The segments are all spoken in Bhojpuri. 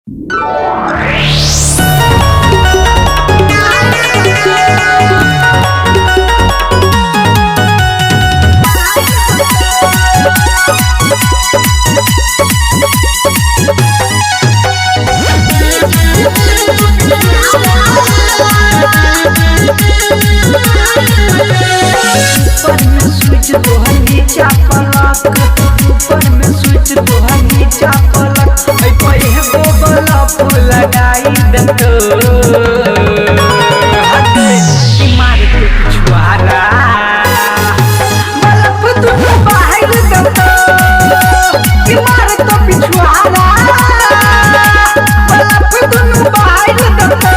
ऊपर में स्विच तोहर नीचा पलक, ऊपर में स्विच तोहर नीचा पलक, पहे गो बल्ब लगाई देतो मार के छुआरा बल्ब दुनु बाहर देतो मार तो पिछुआरा बल्ब दुनु बाहर देतो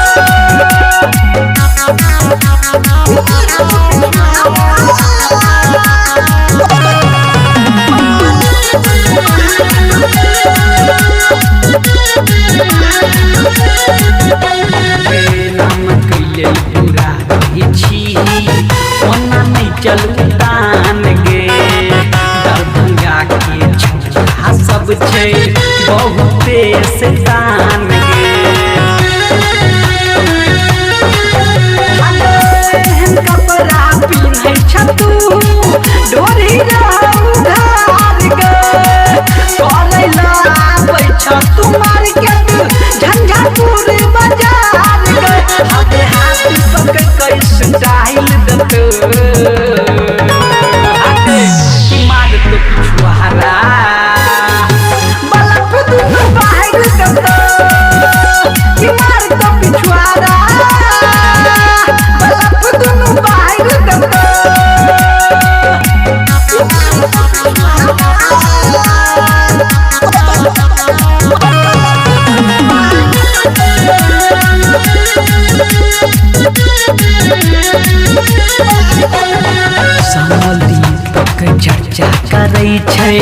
चलतान गे दरभंगा के छौड़ा सब छै बहुते शैतान गे कपड़ा पिन्है छतू डोरी उधार गे करे ला आबै छतू मार्केट झंझारपुर बाजार गे हाथे हाथ पकड़ के स्टाइल देतो चर्चा करै छै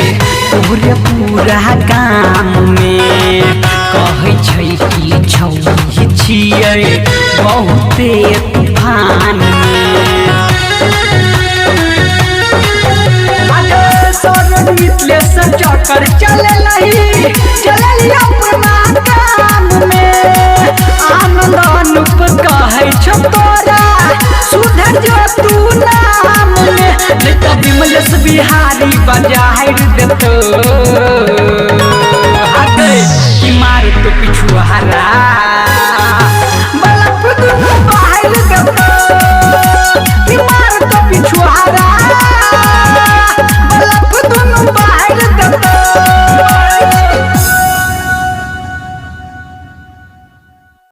पूरे पूरा गाम में कहै छै कि छौड़ी छियै बहुते तूफान में चक्कर चलल अपना काम में आनंद अनुप कहै छौ तोरा सुधर जो तू नाम में नहीं तो विमलेश बिहारी बजाहिर देतो कि मार तो पिछुआरा।